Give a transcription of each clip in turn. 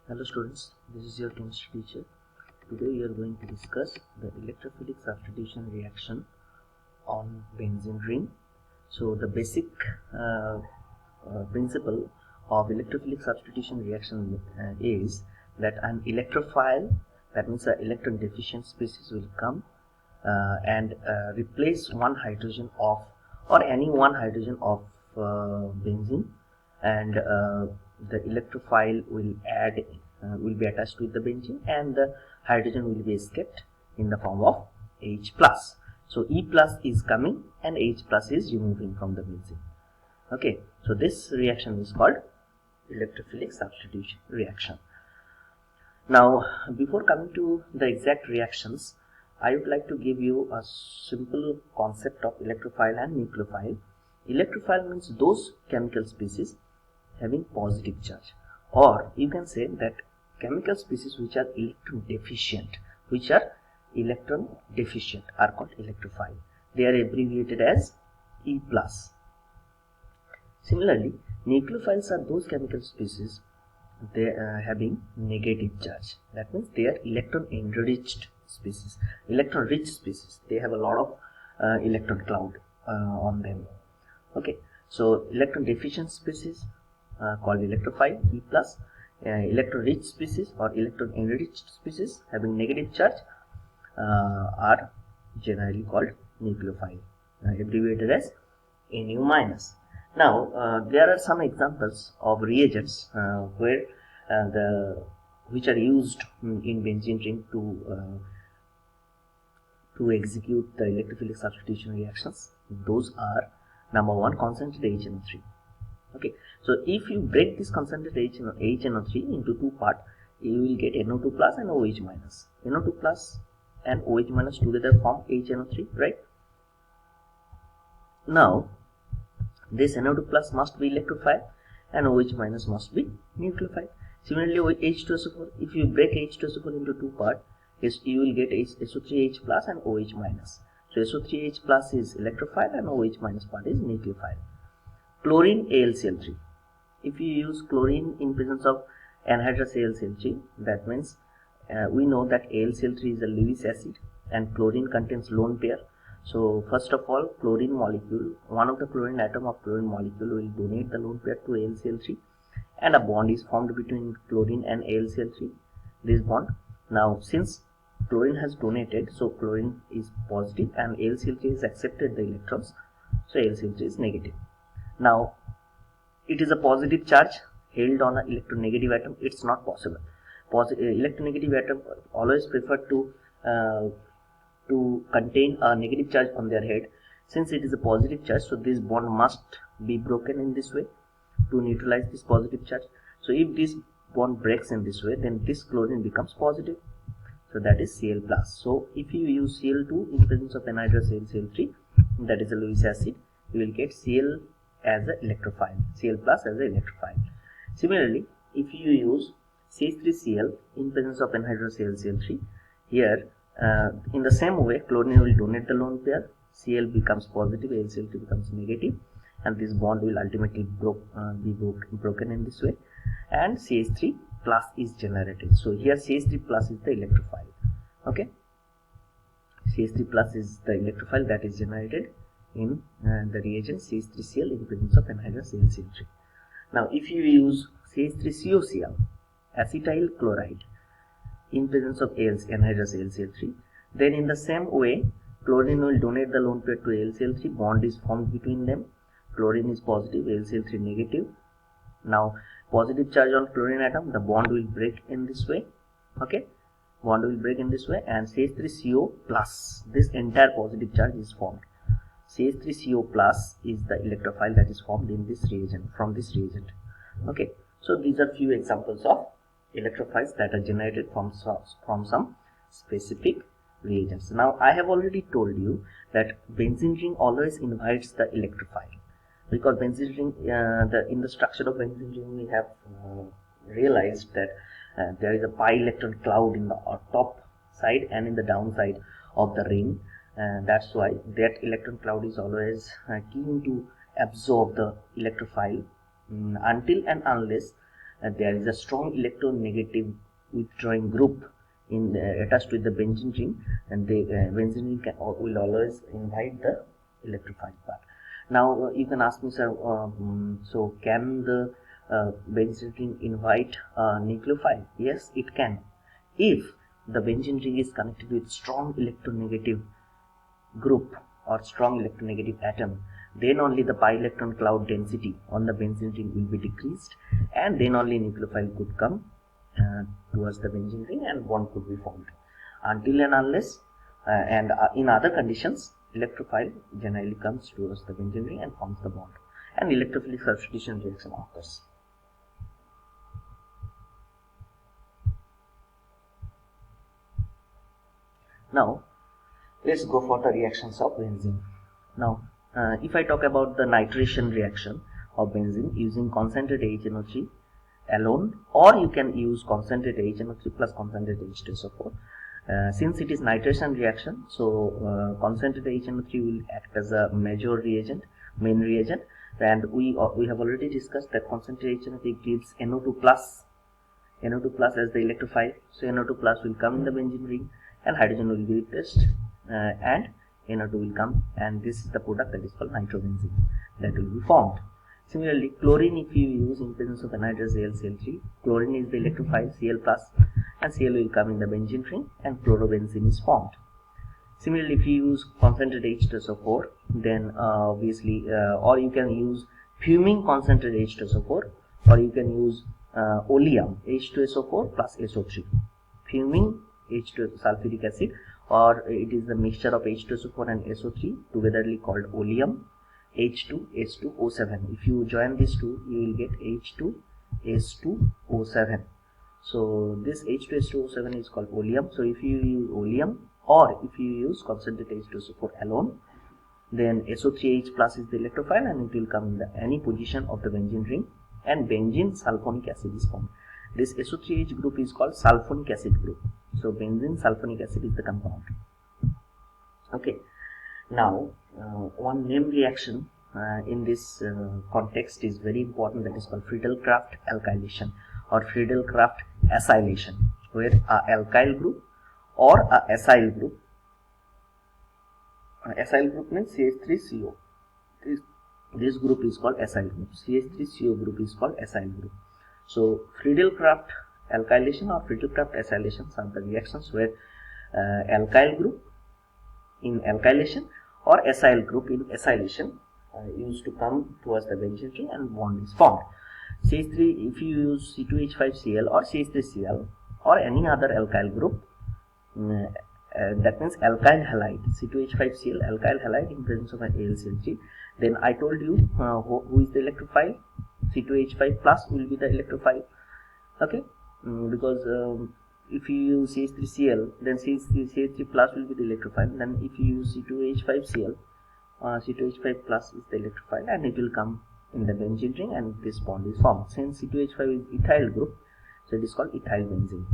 Hello students, this is your chemistry teacher. Today we are going to discuss the electrophilic substitution reaction on benzene ring. So the basic principle of electrophilic substitution reaction is that an electrophile, that means an electron deficient species, will come and replace one hydrogen of or any one hydrogen of benzene, and the electrophile will be attached with the benzene, and the hydrogen will be escaped in the form of H plus. So E plus is coming and H plus is removing from the benzene. Okay, so this reaction is called electrophilic substitution reaction. Now, before coming to the exact reactions, I would like to give you a simple concept of electrophile and nucleophile. Electrophile means those chemical species having positive charge, or you can say that chemical species which are electron deficient, are called electrophile. They are abbreviated as E plus. Similarly, nucleophiles are those chemical species they having negative charge. That means they are electron enriched species, electron rich species. They have a lot of electron cloud on them. Okay, so electron deficient species called electrophile E plus. Electron rich species or electron enriched species having negative charge are generally called nucleophile, abbreviated as Nu minus. Now, there are some examples of reagents which are used in benzene ring to execute the electrophilic substitution reactions. Those are: number one, concentrated HNO3. Okay, so if you break this concentrated HNO3 into two parts, you will get NO2 plus and OH minus. NO2 plus and OH minus together form HNO3, right? Now, this NO2 plus must be electrophile and OH minus must be nucleophile. Similarly, H2SO4, if you break H2SO4 into two parts, you will get SO3H plus and OH minus. So SO3H plus is electrophile and OH minus part is nucleophile. Chlorine AlCl3. If you use chlorine in presence of anhydrous AlCl3, that means we know that AlCl3 is a Lewis acid and chlorine contains lone pair. So first of all, chlorine molecule, one of the chlorine atom of chlorine molecule will donate the lone pair to AlCl3, and a bond is formed between chlorine and AlCl3. This bond. Now, since chlorine has donated, so chlorine is positive and AlCl3 has accepted the electrons, so AlCl3 is negative. Now, it is a positive charge held on an electronegative atom. It's not possible. Electronegative atom always prefer to contain a negative charge on their head. Since it is a positive charge, so this bond must be broken in this way to neutralize this positive charge. So if this bond breaks in this way, then this chlorine becomes positive. So that is Cl plus. So if you use Cl2 in presence of anhydrous AlCl3, that is a Lewis acid, you will get Cl as an electrophile, Cl plus as an electrophile. Similarly, if you use CH3Cl in presence of anhydrous AlCl3, here in the same way, chlorine will donate the lone pair, Cl becomes positive, AlCl3 becomes negative, and this bond will ultimately be broken in this way, and CH3 plus is generated. So here CH3 plus is the electrophile. Okay, CH3 plus is the electrophile that is generated in the reagent CH3Cl in presence of anhydrous AlCl3. Now, if you use CH3COCl, acetyl chloride, in presence of anhydrous AlCl3, then in the same way, chlorine will donate the lone pair to AlCl3, bond is formed between them, chlorine is positive, AlCl3 negative. Now, positive charge on chlorine atom, the bond will break in this way. Okay, bond will break in this way, and CH3CO plus, this entire positive charge is formed. CH3CO plus is the electrophile that is formed in this reagent, from this reagent. Okay, so these are few examples of electrophiles that are generated from some specific reagents. Now, I have already told you that benzene ring always invites the electrophile, because benzene ring, in the structure of benzene ring, we have realized that there is a pi electron cloud in the top side and in the down side of the ring. That's why that electron cloud is always keen to absorb the electrophile until and unless there is a strong electronegative withdrawing group attached with the benzene ring, and the benzene ring will always invite the electrophile part. Now you can ask me, sir, so can the benzene ring invite nucleophile? Yes, it can. If the benzene ring is connected with strong electronegative group or strong electronegative atom, then only the pi electron cloud density on the benzene ring will be decreased, and then only nucleophile could come towards the benzene ring and bond could be formed. Until and unless in other conditions, electrophile generally comes towards the benzene ring and forms the bond, and electrophilic substitution reaction occurs. Now let's go for the reactions of benzene. Now if I talk about the nitration reaction of benzene using concentrated HNO3 alone, or you can use concentrated HNO3 plus concentrated H2SO4. Since it is nitration reaction, so concentrated HNO3 will act as a major reagent, main reagent, and we have already discussed that concentrated HNO3 gives NO2 plus as the electrophile. So NO2 plus will come in the benzene ring and hydrogen will be replaced, and NO2 will come, and this is the product that is called nitrobenzene that will be formed. Similarly, chlorine, if you use in presence of anhydrous AlCl3, chlorine is the electrophile Cl plus, and Cl will come in the benzene ring and chlorobenzene is formed. Similarly, if you use concentrated H2SO4, then obviously, or you can use fuming concentrated H2SO4, or you can use oleum H2SO4 plus SO3. Fuming H2 sulfuric acid, or it is the mixture of H2SO4 and SO3 togetherly called oleum H2S2O7. If you join these two, you will get H2S2O7. So this H2S2O7 is called oleum. So if you use oleum, or if you use concentrated H2SO4 alone, then SO3H plus is the electrophile and it will come in any position of the benzene ring, and benzene sulfonic acid is formed. This SO3H group is called sulfonic acid group. So benzene sulfonic acid is the compound. Okay. Now one name reaction in this context is very important, that is called Friedel-Crafts alkylation or Friedel-Crafts acylation, where a alkyl group or a acyl group, acyl group means CH3CO, this group is called acyl group, CH3CO group is called acyl group. So Friedel-Crafts alkylation or Friedel-Crafts acylations are the reactions where alkyl group in alkylation or acyl group in acylation used to come towards the benzene ring and bond is formed. CH3, if you use C2H5Cl or CH3Cl or any other alkyl group, that means alkyl halide, C2H5Cl alkyl halide in presence of an AlCl3, then I told you who is the electrophile. C2H5 plus will be the electrophile. Okay, because if you use CH3Cl, then CH3 plus will be the electrophile. Then if you use C2H5Cl, C2H5 plus is the electrophile and it will come in the benzene ring and this bond is formed. Since C2H5 is ethyl group, so it is called ethyl benzene.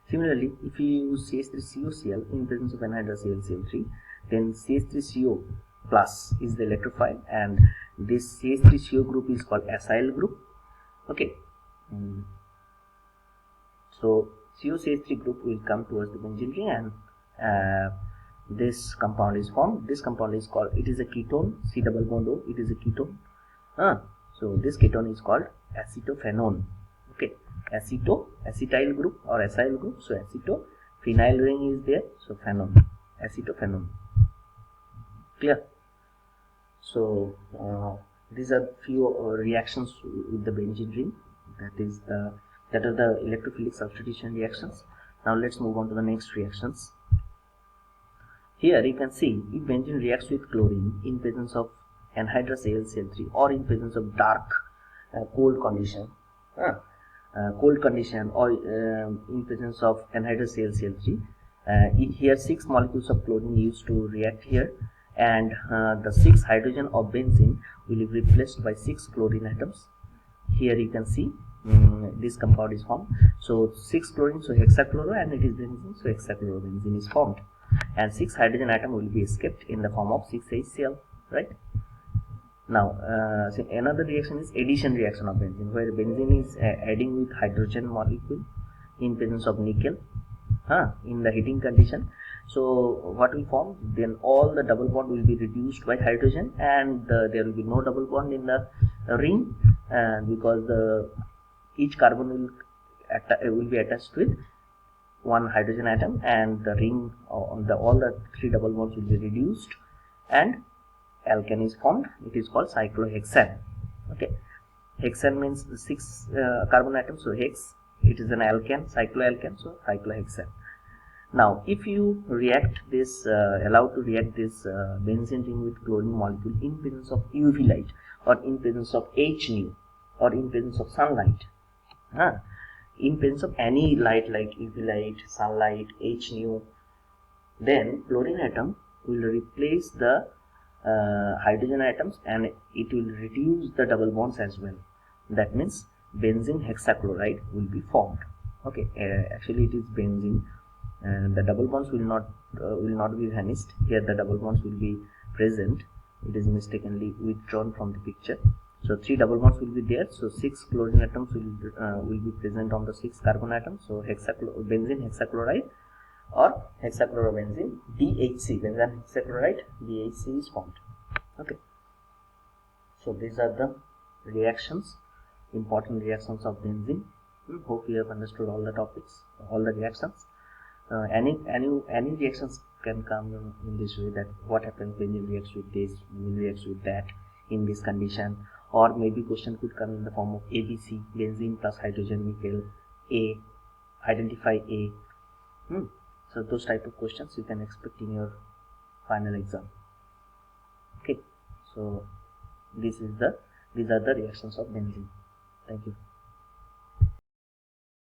Similarly, if you use CH3COCl in presence of anhydrous AlCl3, then CH3CO plus is the electrophile and this CH3CO group is called acyl group. Okay. So COCH3 group will come towards the benzene ring and this compound is formed. This compound is called, it is a ketone, C double bond O, it is a ketone. So this ketone is called acetophenone. Okay, acetyl group or acyl group. So aceto, phenyl ring is there, so phenone, acetophenone. Clear? So these are few reactions with the benzene ring. That are the electrophilic substitution reactions. Now let's move on to the next reactions. Here you can see if benzene reacts with chlorine in presence of anhydrous AlCl3 or in presence of dark cold condition, or in presence of anhydrous AlCl3, here 6 molecules of chlorine used to react here, and the 6 hydrogen of benzene will be replaced by 6 chlorine atoms. Here you can see this compound is formed. So 6 chlorine, so hexachloro, and it is benzene, so hexachlorobenzene is formed, and 6 hydrogen atom will be escaped in the form of 6HCl, right? Now so another reaction is addition reaction of benzene, where benzene is adding with hydrogen molecule in presence of nickel in the heating condition. So what will form? Then all the double bond will be reduced by hydrogen, and there will be no double bond in the ring, because each carbon will be attached with one hydrogen atom, and the ring on all the three double bonds will be reduced, and alkane is formed. It is called cyclohexane. Okay, hexane means 6 carbon atoms, so hex, it is an alkane, cycloalkane, so cyclohexane. Now if you react this allow to react this benzene ring with chlorine molecule in presence of UV light, or in presence of H nu, or in presence of sunlight, in presence of any light like UV light, sunlight, H nu, then chlorine atom will replace the hydrogen atoms, and it will reduce the double bonds as well. That means benzene hexachloride will be formed. Okay, actually it is benzene, and the double bonds will not be vanished. Here the double bonds will be present. It is mistakenly withdrawn from the picture. So 3 double bonds will be there. So 6 chlorine atoms will be present on the 6 carbon atoms. So benzene hexachloride or hexachlorobenzene, DHC, benzene hexachloride, DHC is formed. Okay, so these are the reactions, important reactions of benzene. Hope you have understood all the topics, all the reactions. Any reactions can come in this way, that what happens when you reacts with this, when you reacts with that in this condition, or maybe question could come in the form of ABC, benzene plus hydrogen nickel, A, identify A. So those type of questions you can expect in your final exam. Okay, so these are the reactions of benzene. Thank you.